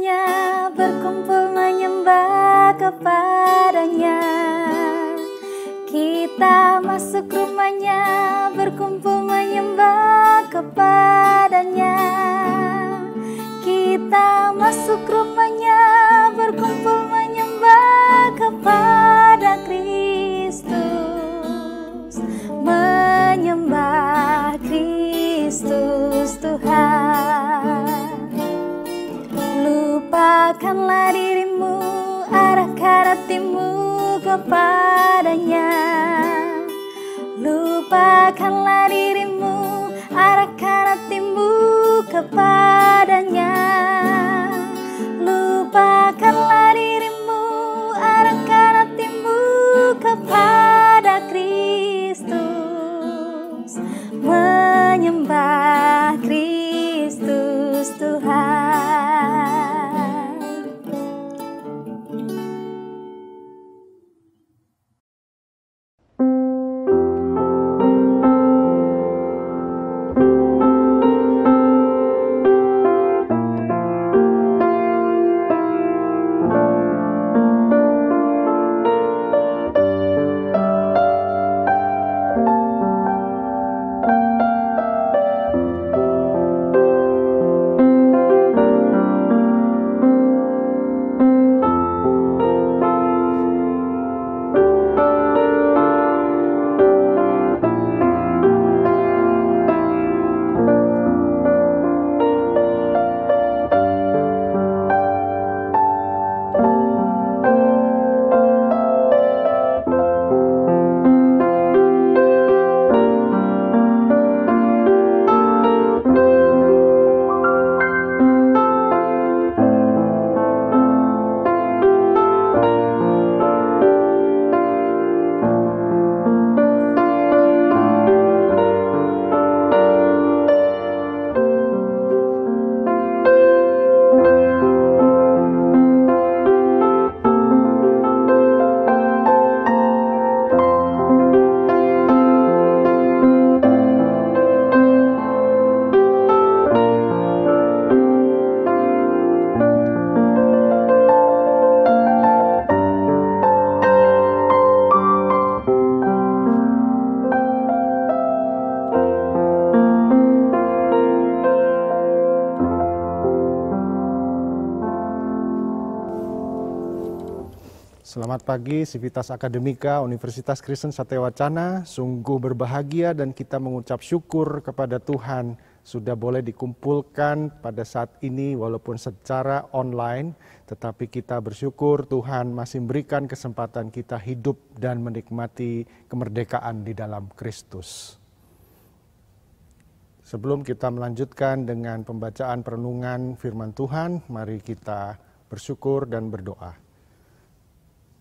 rumahnya, berkumpul menyembah kepadanya. Kita masuk rumahnya, berkumpul menyembah kepadanya. Kita masuk rumahnya, berkumpul menyembah kepada Kristus. Menyembah Kristus Tuhan. Lupakanlah dirimu, arahkan hatimu kepadanya. Lupakanlah dirimu, arahkan hatimu kepadanya. Lupakanlah dirimu, arahkan hatimu kepada Kristus. Menyembah Kristus Tuhan. Selamat pagi, Civitas Akademika Universitas Kristen Satewacana. Sungguh berbahagia dan kita mengucap syukur kepada Tuhan sudah boleh dikumpulkan pada saat ini walaupun secara online. Tetapi kita bersyukur Tuhan masih memberikan kesempatan kita hidup dan menikmati kemerdekaan di dalam Kristus. Sebelum kita melanjutkan dengan pembacaan perenungan firman Tuhan, mari kita bersyukur dan berdoa.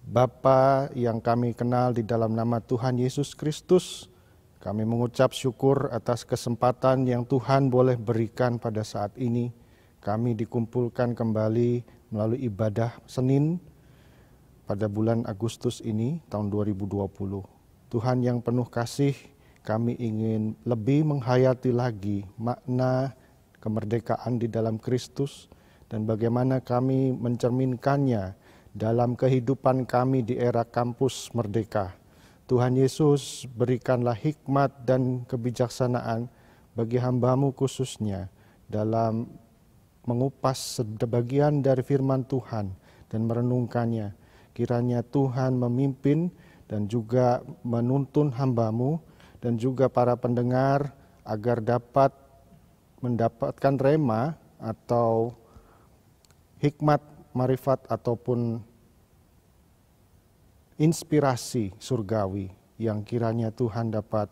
Bapa yang kami kenal di dalam nama Tuhan Yesus Kristus, kami mengucap syukur atas kesempatan yang Tuhan boleh berikan pada saat ini. Kami dikumpulkan kembali melalui ibadah Senin pada bulan Agustus ini, tahun 2020. Tuhan yang penuh kasih, kami ingin lebih menghayati lagi makna kemerdekaan di dalam Kristus dan bagaimana kami mencerminkannya dalam kehidupan kami di era kampus merdeka. Tuhan Yesus, berikanlah hikmat dan kebijaksanaan bagi hamba-Mu khususnya dalam mengupas sebagian dari firman Tuhan dan merenungkannya. Kiranya Tuhan memimpin dan juga menuntun hamba-Mu dan juga para pendengar agar dapat mendapatkan rema atau hikmat, marifat ataupun inspirasi surgawi yang kiranya Tuhan dapat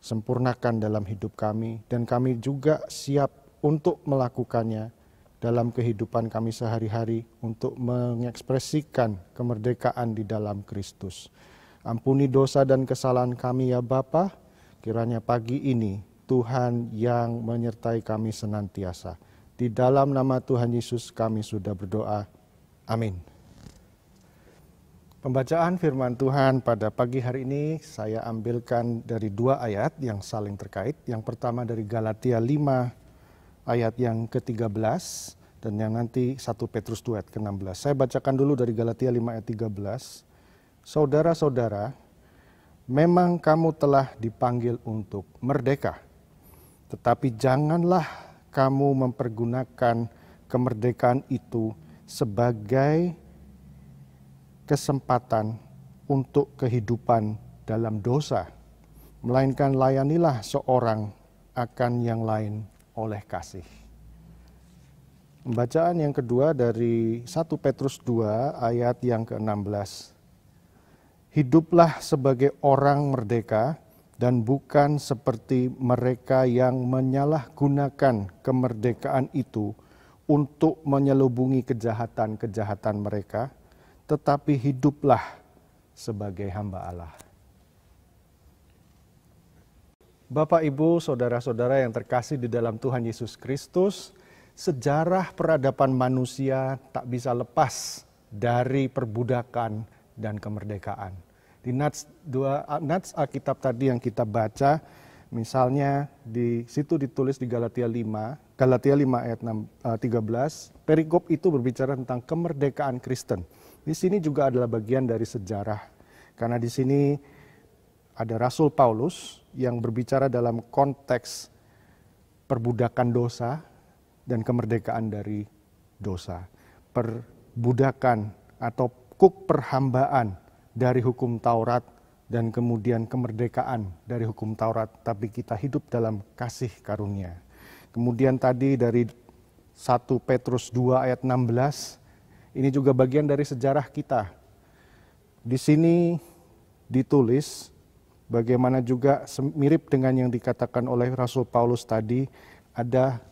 sempurnakan dalam hidup kami dan kami juga siap untuk melakukannya dalam kehidupan kami sehari-hari untuk mengekspresikan kemerdekaan di dalam Kristus. Ampuni dosa dan kesalahan kami ya Bapa, kiranya pagi ini Tuhan yang menyertai kami senantiasa. Di dalam nama Tuhan Yesus kami sudah berdoa. Amin. Pembacaan firman Tuhan pada pagi hari ini saya ambilkan dari dua ayat yang saling terkait. Yang pertama dari Galatia 5 ayat yang ke-13 dan yang nanti 1 Petrus 2 ayat ke-16. Saya bacakan dulu dari Galatia 5 ayat 13. Saudara-saudara, memang kamu telah dipanggil untuk merdeka, tetapi janganlah kamu mempergunakan kemerdekaan itu sebagai kesempatan untuk kehidupan dalam dosa, melainkan layanilah seorang akan yang lain oleh kasih. Bacaan yang kedua dari 1 Petrus 2 ayat yang ke-16. Hiduplah sebagai orang merdeka dan bukan seperti mereka yang menyalahgunakan kemerdekaan itu untuk menyelubungi kejahatan-kejahatan mereka, tetapi hiduplah sebagai hamba Allah. Bapak, Ibu, saudara-saudara yang terkasih di dalam Tuhan Yesus Kristus, sejarah peradaban manusia tak bisa lepas dari perbudakan dan kemerdekaan. Di nats Alkitab tadi yang kita baca, misalnya di situ ditulis di Galatia 5 ayat 13, perikop itu berbicara tentang kemerdekaan Kristen. Di sini juga adalah bagian dari sejarah, karena di sini ada Rasul Paulus yang berbicara dalam konteks perbudakan dosa dan kemerdekaan dari dosa. Perbudakan atau perhambaan dari hukum Taurat dan kemudian kemerdekaan dari hukum Taurat, tapi kita hidup dalam kasih karunia. Kemudian tadi dari 1 Petrus 2 ayat 16, ini juga bagian dari sejarah kita. Di sini ditulis bagaimana juga mirip dengan yang dikatakan oleh Rasul Paulus tadi, ada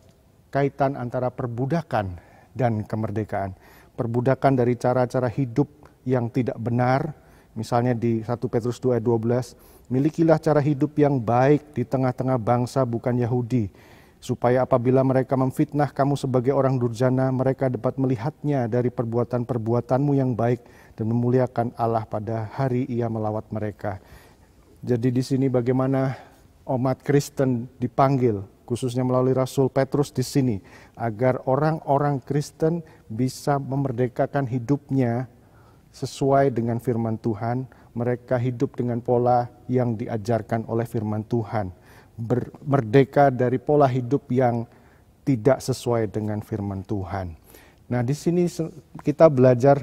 kaitan antara perbudakan dan kemerdekaan. Perbudakan dari cara-cara hidup yang tidak benar, misalnya di 1 Petrus 2 ayat 12, milikilah cara hidup yang baik di tengah-tengah bangsa bukan Yahudi, supaya apabila mereka memfitnah kamu sebagai orang durjana, mereka dapat melihatnya dari perbuatan-perbuatanmu yang baik dan memuliakan Allah pada hari Ia melawat mereka. Jadi di sini bagaimana umat Kristen dipanggil, khususnya melalui Rasul Petrus di sini, agar orang-orang Kristen bisa memerdekakan hidupnya sesuai dengan firman Tuhan. Mereka hidup dengan pola yang diajarkan oleh firman Tuhan. Merdeka dari pola hidup yang tidak sesuai dengan firman Tuhan. Nah, di sini kita belajar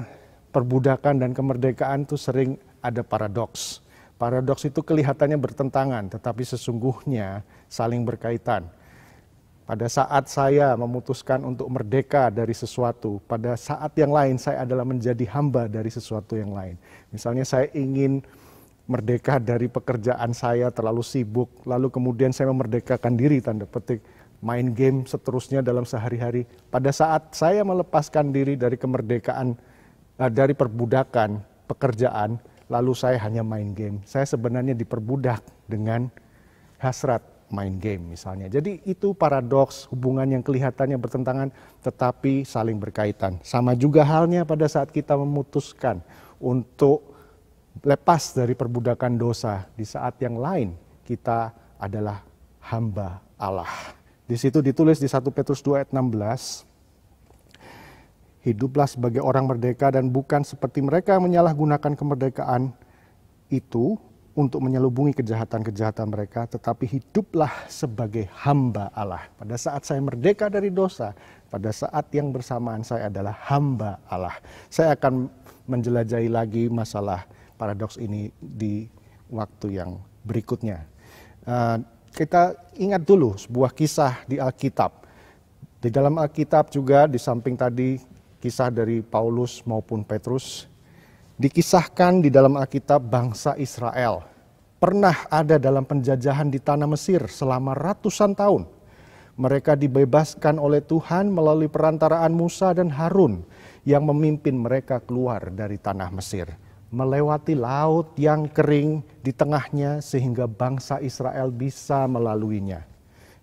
perbudakan dan kemerdekaan itu sering ada paradoks. Paradoks itu kelihatannya bertentangan, tetapi sesungguhnya saling berkaitan. Pada saat saya memutuskan untuk merdeka dari sesuatu, pada saat yang lain saya adalah menjadi hamba dari sesuatu yang lain. Misalnya saya ingin merdeka dari pekerjaan saya terlalu sibuk, lalu kemudian saya memerdekakan diri, tanda petik, main game seterusnya dalam sehari-hari. Pada saat saya melepaskan diri dari kemerdekaan, dari perbudakan pekerjaan, lalu saya hanya main game. Saya sebenarnya diperbudak dengan hasrat main game misalnya. Jadi itu paradoks, hubungan yang kelihatannya bertentangan tetapi saling berkaitan. Sama juga halnya pada saat kita memutuskan untuk lepas dari perbudakan dosa, di saat yang lain kita adalah hamba Allah. Di situ ditulis di 1 Petrus 2 ayat 16, hiduplah sebagai orang merdeka dan bukan seperti mereka menyalahgunakan kemerdekaan itu untuk menyelubungi kejahatan-kejahatan mereka, tetapi hiduplah sebagai hamba Allah. Pada saat saya merdeka dari dosa, pada saat yang bersamaan saya adalah hamba Allah. Saya akan menjelajahi lagi masalah paradoks ini di waktu yang berikutnya. Kita ingat dulu sebuah kisah di Alkitab. Di dalam Alkitab juga di samping tadi kisah dari Paulus maupun Petrus, dikisahkan di dalam Alkitab bangsa Israel pernah ada dalam penjajahan di tanah Mesir selama ratusan tahun. Mereka dibebaskan oleh Tuhan melalui perantaraan Musa dan Harun yang memimpin mereka keluar dari tanah Mesir, melewati laut yang kering di tengahnya sehingga bangsa Israel bisa melaluinya.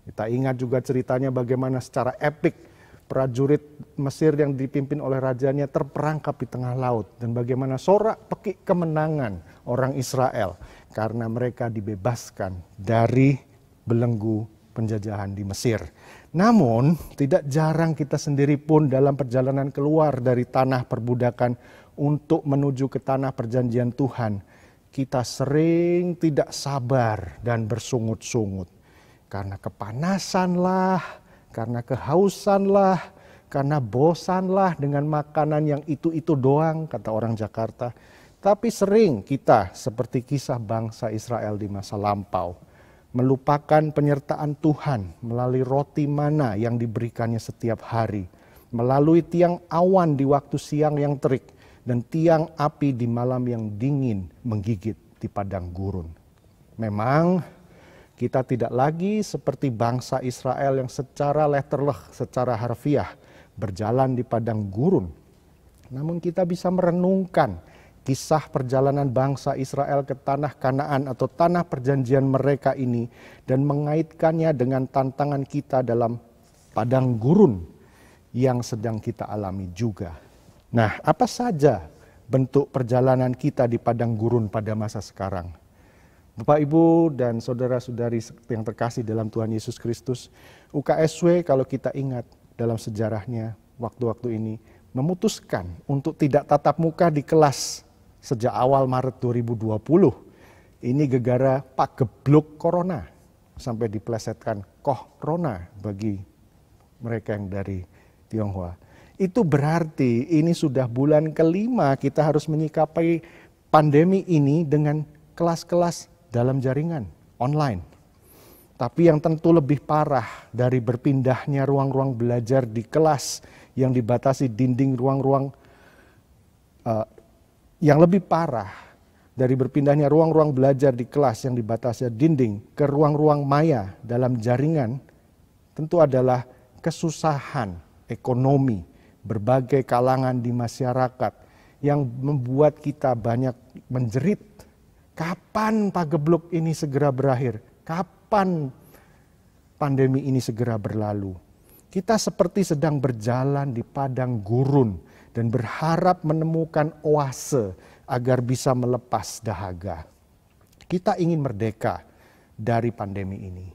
Kita ingat juga ceritanya bagaimana secara epik prajurit Mesir yang dipimpin oleh rajanya terperangkap di tengah laut, dan bagaimana sorak pekik kemenangan orang Israel karena mereka dibebaskan dari belenggu penjajahan di Mesir. Namun, tidak jarang kita sendiri pun dalam perjalanan keluar dari tanah perbudakan untuk menuju ke tanah perjanjian Tuhan, kita sering tidak sabar dan bersungut-sungut. Karena kepanasan lah, karena kehausan lah, karena bosan lah dengan makanan yang itu-itu doang, kata orang Jakarta. Tapi sering kita seperti kisah bangsa Israel di masa lampau, melupakan penyertaan Tuhan melalui roti mana yang diberikannya setiap hari, melalui tiang awan di waktu siang yang terik, dan tiang api di malam yang dingin menggigit di padang gurun. Memang kita tidak lagi seperti bangsa Israel yang secara letterleh, secara harfiah berjalan di padang gurun. Namun kita bisa merenungkan kisah perjalanan bangsa Israel ke tanah Kanaan atau tanah perjanjian mereka ini dan mengaitkannya dengan tantangan kita dalam padang gurun yang sedang kita alami juga. Nah, apa saja bentuk perjalanan kita di padang gurun pada masa sekarang? Bapak, Ibu, dan saudara-saudari yang terkasih dalam Tuhan Yesus Kristus, UKSW kalau kita ingat dalam sejarahnya waktu-waktu ini memutuskan untuk tidak tatap muka di kelas sejak awal Maret 2020. Ini gegara pagebluk corona, sampai diplesetkan corona bagi mereka yang dari Tionghoa. Itu berarti ini sudah bulan kelima kita harus menyikapi pandemi ini dengan kelas-kelas dalam jaringan online. Tapi yang tentu lebih parah dari berpindahnya ruang-ruang belajar di kelas yang dibatasi dinding ruang-ruang, yang lebih parah dari berpindahnya ruang-ruang belajar di kelas yang dibatasi dinding ke ruang-ruang maya dalam jaringan, tentu adalah kesusahan ekonomi berbagai kalangan di masyarakat yang membuat kita banyak menjerit. Kapan pagebluk ini segera berakhir? Kapan pandemi ini segera berlalu? Kita seperti sedang berjalan di padang gurun dan berharap menemukan oase agar bisa melepas dahaga. Kita ingin merdeka dari pandemi ini.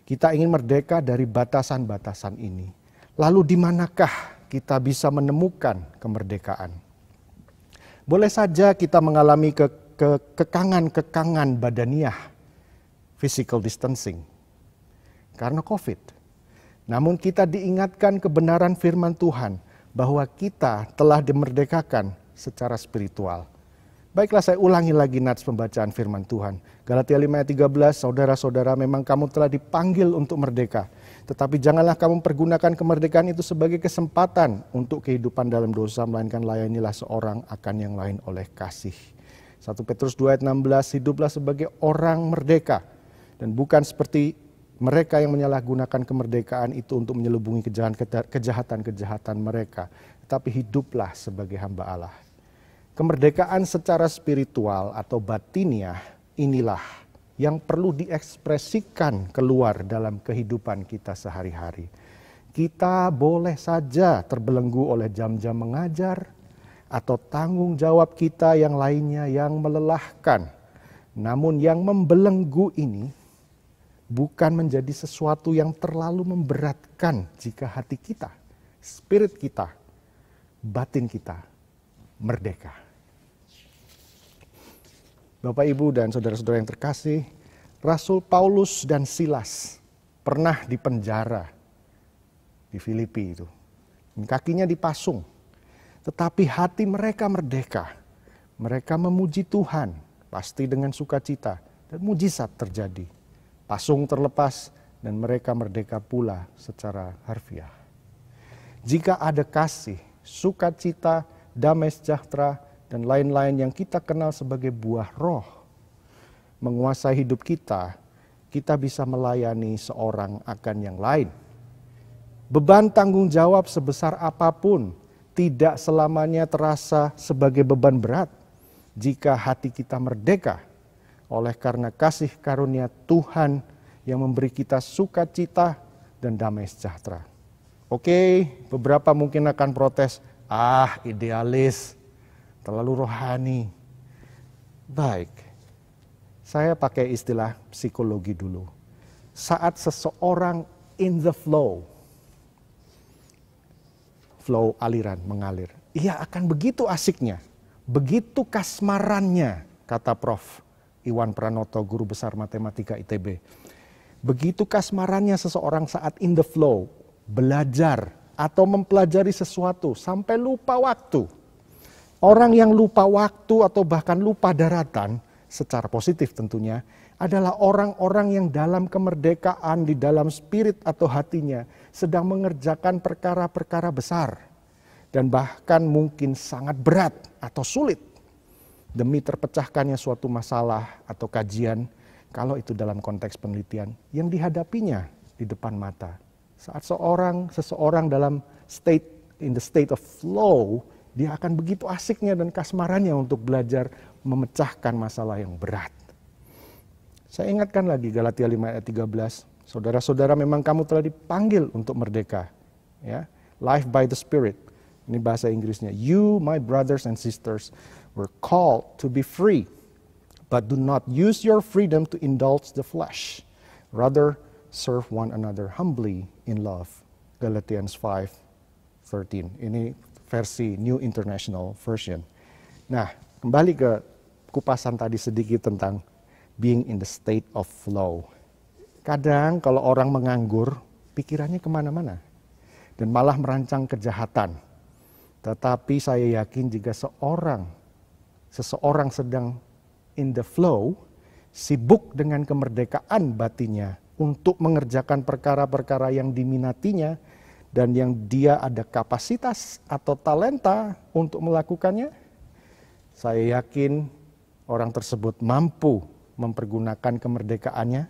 Kita ingin merdeka dari batasan-batasan ini. Lalu di manakah kita bisa menemukan kemerdekaan? Boleh saja kita mengalami kekangan-kekangan badaniah, physical distancing, karena COVID. Namun kita diingatkan kebenaran firman Tuhan bahwa kita telah dimerdekakan secara spiritual. Baiklah, saya ulangi lagi nats pembacaan firman Tuhan. Galatia 5 ayat 13, saudara-saudara, memang kamu telah dipanggil untuk merdeka. Tetapi janganlah kamu pergunakan kemerdekaan itu sebagai kesempatan untuk kehidupan dalam dosa, melainkan layanilah seorang akan yang lain oleh kasih. 1 Petrus 2 ayat 16, hiduplah sebagai orang merdeka dan bukan seperti mereka yang menyalahgunakan kemerdekaan itu untuk menyelubungi kejahatan-kejahatan mereka, tetapi hiduplah sebagai hamba Allah. Kemerdekaan secara spiritual atau batiniah inilah yang perlu diekspresikan keluar dalam kehidupan kita sehari-hari. Kita boleh saja terbelenggu oleh jam-jam mengajar atau tanggung jawab kita yang lainnya yang melelahkan. Namun yang membelenggu ini bukan menjadi sesuatu yang terlalu memberatkan jika hati kita, spirit kita, batin kita merdeka. Bapak, Ibu, dan saudara-saudara yang terkasih, Rasul Paulus dan Silas pernah dipenjara di Filipi itu. Kakinya dipasung, tetapi hati mereka merdeka. Mereka memuji Tuhan, pasti dengan sukacita, dan mujizat terjadi. Pasung terlepas dan mereka merdeka pula secara harfiah. Jika ada kasih, sukacita, damai sejahtera, dan lain-lain yang kita kenal sebagai buah roh menguasai hidup kita, kita bisa melayani seorang akan yang lain. Beban tanggung jawab sebesar apapun tidak selamanya terasa sebagai beban berat jika hati kita merdeka oleh karena kasih karunia Tuhan yang memberi kita sukacita dan damai sejahtera. Oke, beberapa mungkin akan protes, idealis, terlalu rohani. Baik, saya pakai istilah psikologi dulu. Saat seseorang in the flow, flow aliran mengalir. Iya, akan begitu asiknya, begitu kasmarannya, kata Prof. Iwan Pranoto, guru besar matematika ITB. Begitu kasmarannya seseorang saat in the flow, belajar atau mempelajari sesuatu sampai lupa waktu. Orang yang lupa waktu atau bahkan lupa daratan, secara positif tentunya, adalah orang-orang yang dalam kemerdekaan di dalam spirit atau hatinya sedang mengerjakan perkara-perkara besar dan bahkan mungkin sangat berat atau sulit demi terpecahkannya suatu masalah atau kajian, kalau itu dalam konteks penelitian yang dihadapinya di depan mata. Saat seseorang dalam in the state of flow, dia akan begitu asiknya dan kasmarannya untuk belajar memecahkan masalah yang berat. Saya ingatkan lagi Galatia 5 ayat 13, saudara-saudara memang kamu telah dipanggil untuk merdeka. Ya, life by the Spirit. Ini bahasa Inggrisnya. You, my brothers and sisters, were called to be free, but do not use your freedom to indulge the flesh. Rather, serve one another humbly in love. Galatians 5:13. Ini versi New International Version. Nah, kembali ke kupasan tadi sedikit tentang being in the state of flow. Kadang kalau orang menganggur, pikirannya kemana-mana. Dan malah merancang kejahatan. Tetapi saya yakin jika seseorang sedang in the flow, sibuk dengan kemerdekaan batinnya untuk mengerjakan perkara-perkara yang diminatinya dan yang dia ada kapasitas atau talenta untuk melakukannya, saya yakin orang tersebut mampu mempergunakan kemerdekaannya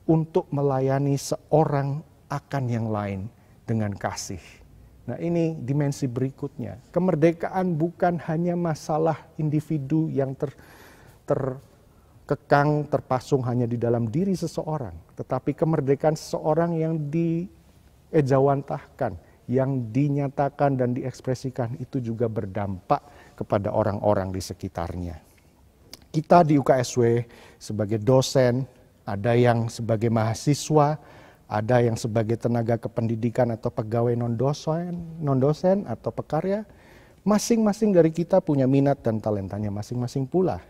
untuk melayani seorang akan yang lain dengan kasih. Nah, ini dimensi berikutnya. Kemerdekaan bukan hanya masalah individu yang terkekang, terpasung hanya di dalam diri seseorang. Tetapi kemerdekaan seseorang yang diejawantahkan, yang dinyatakan dan diekspresikan itu juga berdampak kepada orang-orang di sekitarnya. Kita di UKSW sebagai dosen, ada yang sebagai mahasiswa, ada yang sebagai tenaga kependidikan atau pegawai non-dosen atau pekarya, masing-masing dari kita punya minat dan talentanya masing-masing pula.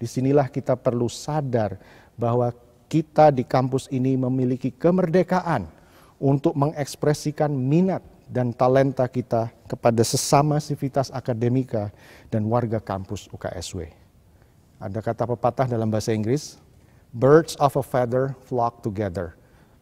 Disinilah kita perlu sadar bahwa kita di kampus ini memiliki kemerdekaan untuk mengekspresikan minat dan talenta kita kepada sesama sivitas akademika dan warga kampus UKSW. Ada kata pepatah dalam bahasa Inggris, birds of a feather flock together.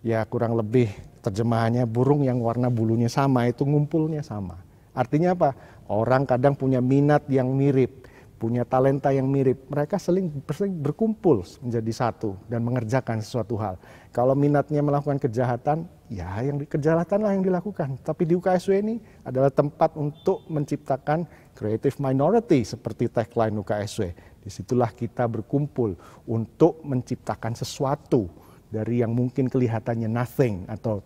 Ya, kurang lebih terjemahannya burung yang warna bulunya sama itu ngumpulnya sama. Artinya apa? Orang kadang punya minat yang mirip, punya talenta yang mirip. Mereka sering berkumpul menjadi satu dan mengerjakan sesuatu hal. Kalau minatnya melakukan kejahatan, ya kejahatanlah yang dilakukan. Tapi di UKSW ini adalah tempat untuk menciptakan creative minority seperti tagline UKSW. Disitulah kita berkumpul untuk menciptakan sesuatu dari yang mungkin kelihatannya nothing atau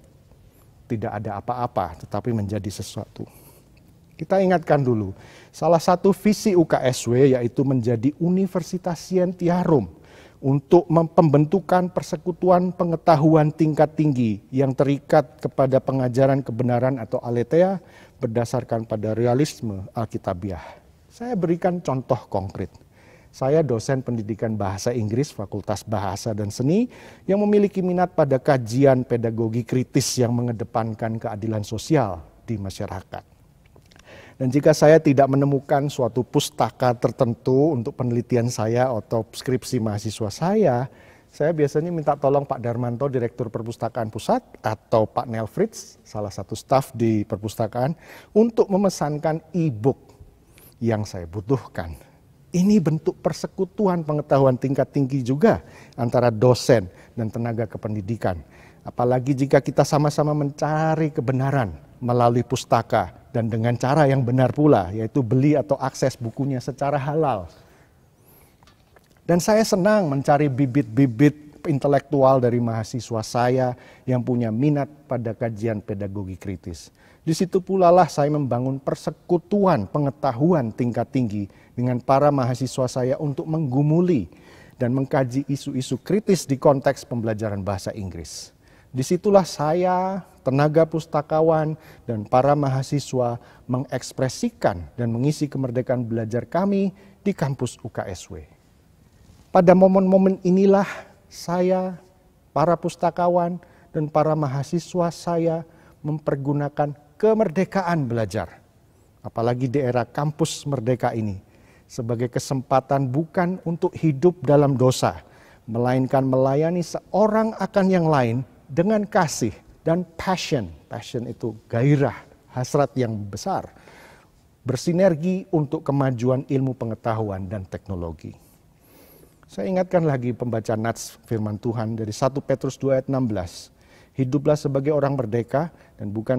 tidak ada apa-apa, tetapi menjadi sesuatu. Kita ingatkan dulu, salah satu visi UKSW yaitu menjadi Universitas Scientiarum untuk pembentukan persekutuan pengetahuan tingkat tinggi yang terikat kepada pengajaran kebenaran atau aletheia berdasarkan pada realisme Alkitabiah. Saya berikan contoh konkret. Saya dosen pendidikan bahasa Inggris Fakultas Bahasa dan Seni yang memiliki minat pada kajian pedagogi kritis yang mengedepankan keadilan sosial di masyarakat. Dan jika saya tidak menemukan suatu pustaka tertentu untuk penelitian saya atau skripsi mahasiswa saya biasanya minta tolong Pak Darmanto, Direktur Perpustakaan Pusat, atau Pak Nel Fritz, salah satu staf di perpustakaan, untuk memesankan e-book yang saya butuhkan. Ini bentuk persekutuan pengetahuan tingkat tinggi juga antara dosen dan tenaga kependidikan. Apalagi jika kita sama-sama mencari kebenaran melalui pustaka dan dengan cara yang benar pula, yaitu beli atau akses bukunya secara halal. Dan saya senang mencari bibit-bibit intelektual dari mahasiswa saya yang punya minat pada kajian pedagogi kritis. Di situ pula lah saya membangun persekutuan pengetahuan tingkat tinggi dengan para mahasiswa saya untuk menggumuli dan mengkaji isu-isu kritis di konteks pembelajaran bahasa Inggris. Disitulah saya tenaga pustakawan dan para mahasiswa mengekspresikan dan mengisi kemerdekaan belajar kami di kampus UKSW. Pada momen-momen inilah saya, para pustakawan, dan para mahasiswa saya mempergunakan kemerdekaan belajar. Apalagi di era kampus merdeka ini, sebagai kesempatan bukan untuk hidup dalam dosa, melainkan melayani seorang akan yang lain dengan kasih dan passion. Passion itu gairah, hasrat yang besar, bersinergi untuk kemajuan ilmu pengetahuan dan teknologi. Saya ingatkan lagi pembacaan nats firman Tuhan dari 1 Petrus 2 ayat 16. Hiduplah sebagai orang merdeka dan bukan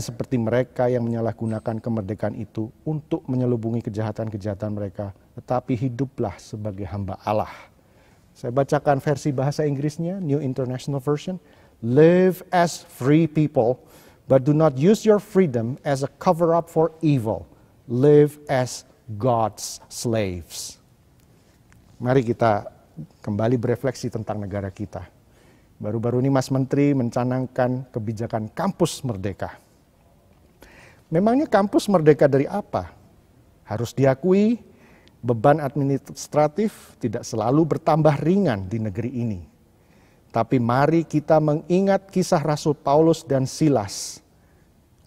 seperti mereka yang menyalahgunakan kemerdekaan itu untuk menyelubungi kejahatan-kejahatan mereka, tetapi hiduplah sebagai hamba Allah. Saya bacakan versi bahasa Inggrisnya, New International Version. Live as free people, but do not use your freedom as a cover-up for evil. Live as God's slaves. Mari kita kembali berefleksi tentang negara kita. Baru-baru ini Mas Menteri mencanangkan kebijakan kampus merdeka. Memangnya kampus merdeka dari apa? Harus diakui, beban administratif tidak selalu bertambah ringan di negeri ini. Tapi mari kita mengingat kisah Rasul Paulus dan Silas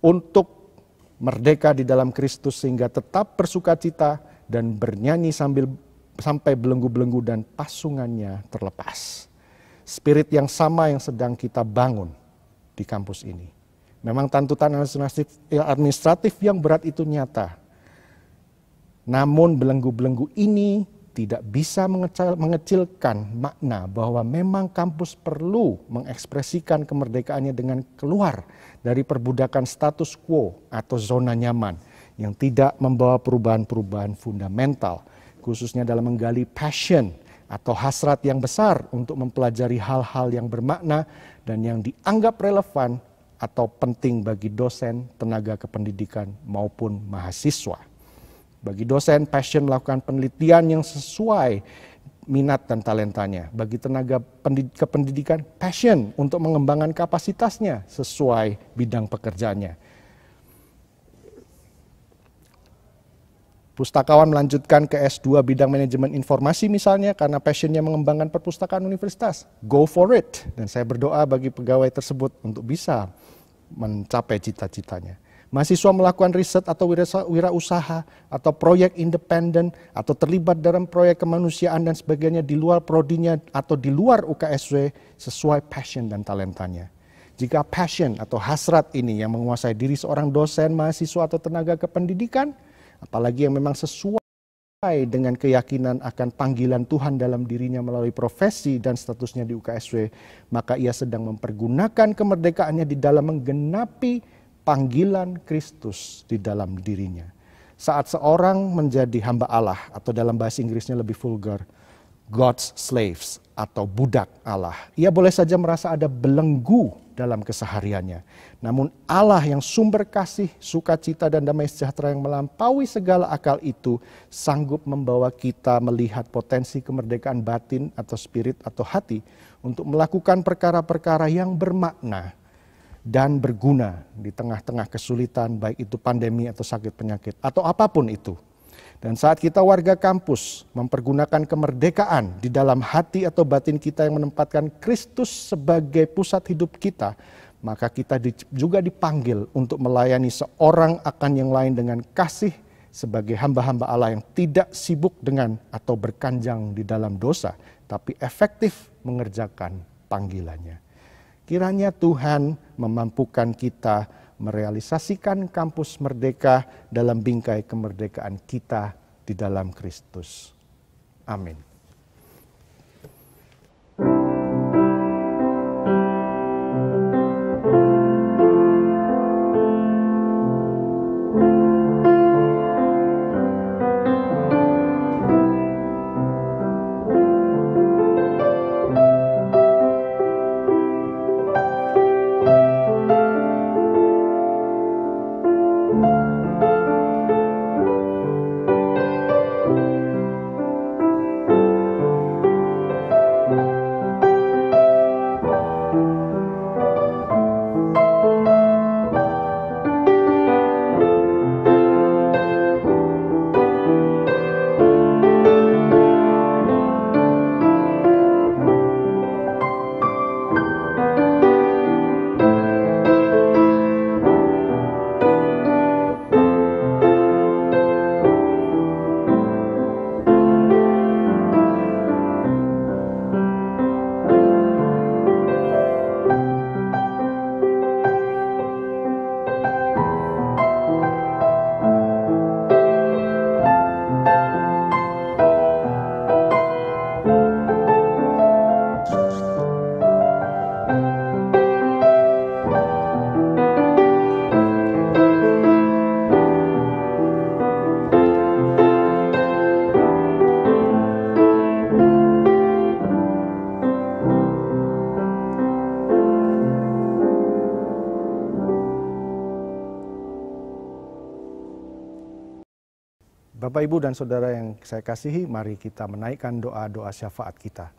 untuk merdeka di dalam Kristus sehingga tetap bersukacita dan bernyanyi sampai belenggu-belenggu dan pasungannya terlepas. Spirit yang sama yang sedang kita bangun di kampus ini. Memang tuntutan administratif yang berat itu nyata. Namun belenggu-belenggu ini tidak bisa mengecilkan makna bahwa memang kampus perlu mengekspresikan kemerdekaannya dengan keluar dari perbudakan status quo atau zona nyaman yang tidak membawa perubahan-perubahan fundamental, khususnya dalam menggali passion atau hasrat yang besar untuk mempelajari hal-hal yang bermakna dan yang dianggap relevan atau penting bagi dosen, tenaga kependidikan maupun mahasiswa. Bagi dosen, passion melakukan penelitian yang sesuai minat dan talentanya. Bagi tenaga kependidikan, passion untuk mengembangkan kapasitasnya sesuai bidang pekerjaannya. Pustakawan melanjutkan ke S2 bidang manajemen informasi misalnya karena passionnya mengembangkan perpustakaan universitas. Go for it. Dan saya berdoa bagi pegawai tersebut untuk bisa mencapai cita-citanya. Mahasiswa melakukan riset atau wirausaha atau proyek independen atau terlibat dalam proyek kemanusiaan dan sebagainya di luar prodinya atau di luar UKSW sesuai passion dan talentanya. Jika passion atau hasrat ini yang menguasai diri seorang dosen, mahasiswa atau tenaga kependidikan, apalagi yang memang sesuai dengan keyakinan akan panggilan Tuhan dalam dirinya melalui profesi dan statusnya di UKSW, maka ia sedang mempergunakan kemerdekaannya di dalam menggenapi panggilan Kristus di dalam dirinya. Saat seorang menjadi hamba Allah atau dalam bahasa Inggrisnya lebih vulgar, God's slaves atau budak Allah. Ia boleh saja merasa ada belenggu dalam kesehariannya. Namun Allah yang sumber kasih, sukacita dan damai sejahtera yang melampaui segala akal itu sanggup membawa kita melihat potensi kemerdekaan batin atau spirit atau hati untuk melakukan perkara-perkara yang bermakna dan berguna di tengah-tengah kesulitan, baik itu pandemi atau sakit penyakit atau apapun itu. Dan saat kita warga kampus mempergunakan kemerdekaan di dalam hati atau batin kita yang menempatkan Kristus sebagai pusat hidup kita, maka kita juga dipanggil untuk melayani seorang akan yang lain dengan kasih sebagai hamba-hamba Allah yang tidak sibuk dengan atau berkanjang di dalam dosa, tapi efektif mengerjakan panggilannya. Kiranya Tuhan memampukan kita merealisasikan kampus merdeka dalam bingkai kemerdekaan kita di dalam Kristus. Amin. Bapak, Ibu, dan Saudara yang saya kasihi, mari kita menaikkan doa-doa syafaat kita.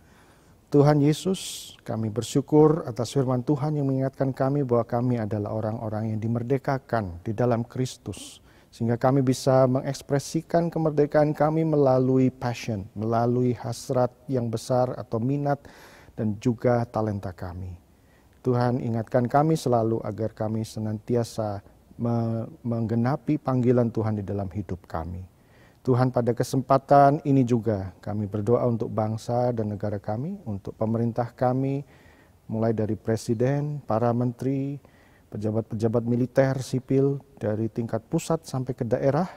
Tuhan Yesus, kami bersyukur atas firman Tuhan yang mengingatkan kami bahwa kami adalah orang-orang yang dimerdekakan di dalam Kristus. Sehingga kami bisa mengekspresikan kemerdekaan kami melalui passion, melalui hasrat yang besar atau minat dan juga talenta kami. Tuhan ingatkan kami selalu agar kami senantiasa menggenapi panggilan Tuhan di dalam hidup kami. Tuhan, pada kesempatan ini juga kami berdoa untuk bangsa dan negara kami, untuk pemerintah kami, mulai dari presiden, para menteri, pejabat-pejabat militer, sipil, dari tingkat pusat sampai ke daerah.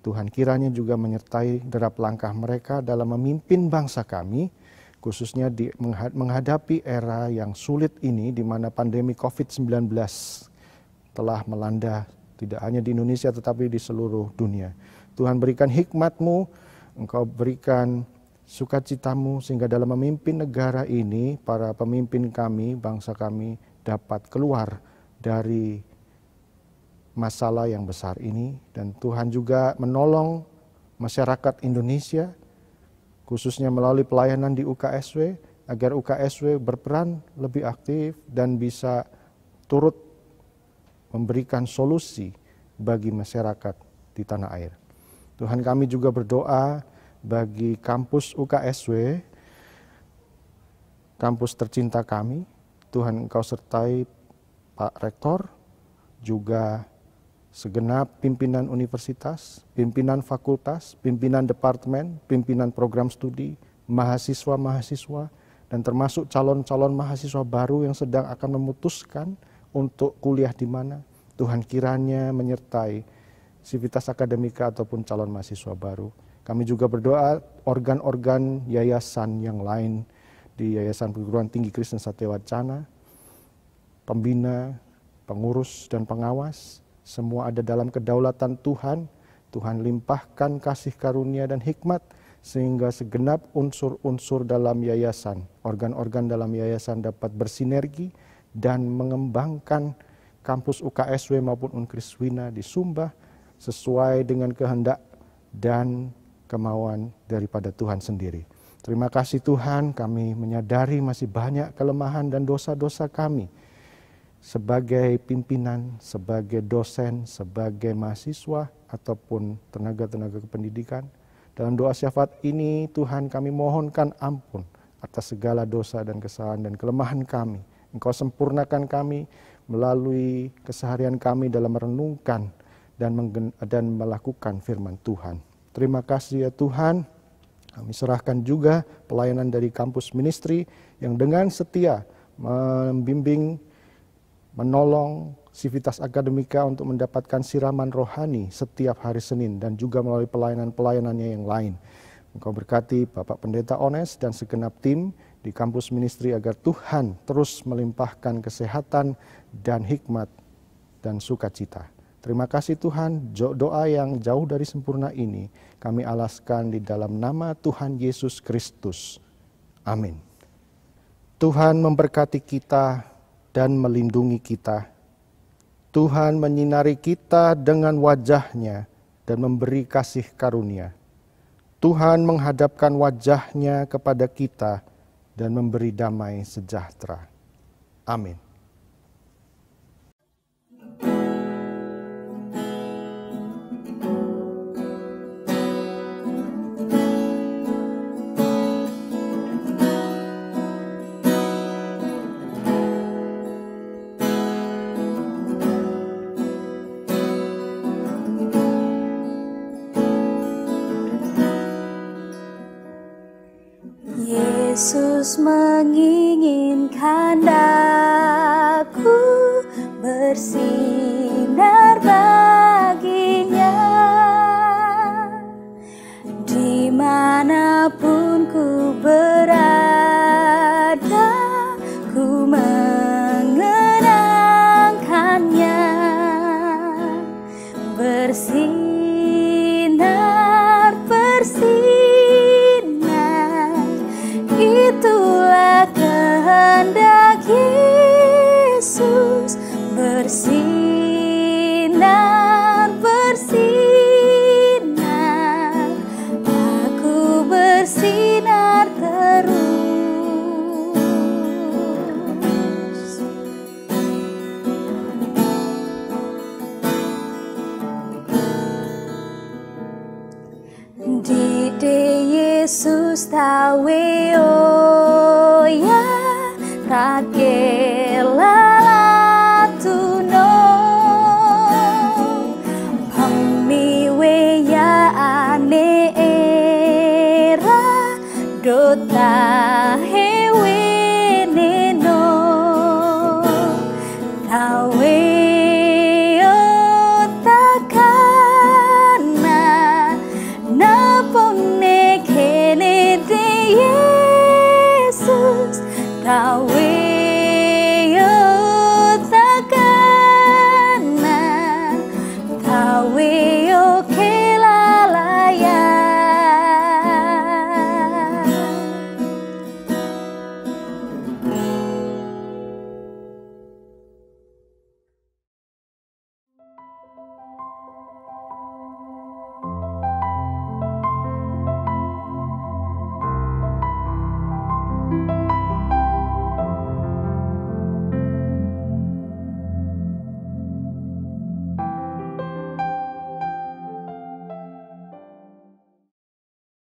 Tuhan kiranya juga menyertai derap langkah mereka dalam memimpin bangsa kami, khususnya menghadapi era yang sulit ini di mana pandemi COVID-19 telah melanda tidak hanya di Indonesia tetapi di seluruh dunia. Tuhan, berikan hikmat-Mu, Engkau berikan sukacitamu sehingga dalam memimpin negara ini, para pemimpin kami, bangsa kami dapat keluar dari masalah yang besar ini. Dan Tuhan juga menolong masyarakat Indonesia, khususnya melalui pelayanan di UKSW, agar UKSW berperan lebih aktif dan bisa turut memberikan solusi bagi masyarakat di tanah air. Tuhan, kami juga berdoa bagi kampus UKSW, kampus tercinta kami. Tuhan, Engkau sertai Pak Rektor, juga segenap pimpinan universitas, pimpinan fakultas, pimpinan departemen, pimpinan program studi, mahasiswa-mahasiswa, dan termasuk calon-calon mahasiswa baru yang sedang akan memutuskan untuk kuliah di mana. Tuhan kiranya menyertai sivitas akademika ataupun calon mahasiswa baru. Kami juga berdoa organ-organ yayasan yang lain di Yayasan Perguruan Tinggi Kristen Satya Wacana, pembina, pengurus, dan pengawas, semua ada dalam kedaulatan Tuhan. Tuhan limpahkan kasih karunia dan hikmat sehingga segenap unsur-unsur dalam yayasan, organ-organ dalam yayasan dapat bersinergi dan mengembangkan kampus UKSW maupun Unkriswina di Sumba sesuai dengan kehendak dan kemauan daripada Tuhan sendiri. Terima kasih Tuhan, kami menyadari masih banyak kelemahan dan dosa-dosa kami sebagai pimpinan, sebagai dosen, sebagai mahasiswa ataupun tenaga-tenaga kependidikan. Dalam doa syafaat ini Tuhan, kami mohonkan ampun atas segala dosa dan kesalahan dan kelemahan kami. Engkau sempurnakan kami melalui keseharian kami dalam merenungkan dan melakukan firman Tuhan. Terima kasih ya Tuhan. Kami serahkan juga pelayanan dari kampus ministry yang dengan setia membimbing, menolong sivitas akademika untuk mendapatkan siraman rohani setiap hari Senin dan juga melalui pelayanan-pelayanannya yang lain. Engkau berkati Bapak Pendeta Ones dan segenap tim di kampus ministry agar Tuhan terus melimpahkan kesehatan dan hikmat dan sukacita. Terima kasih Tuhan, doa yang jauh dari sempurna ini kami alaskan di dalam nama Tuhan Yesus Kristus. Amin. Tuhan memberkati kita dan melindungi kita. Tuhan menyinari kita dengan wajah-Nya dan memberi kasih karunia. Tuhan menghadapkan wajah-Nya kepada kita dan memberi damai sejahtera. Amin. Yesus menginginkan aku bersinar baginya, dimanapun ku berada, ku mengenangkannya, bersinar, itulah kehendak Yesus, bersinar, Di Yesus tawe o ya rakela tuno pamiwe ya ane era dota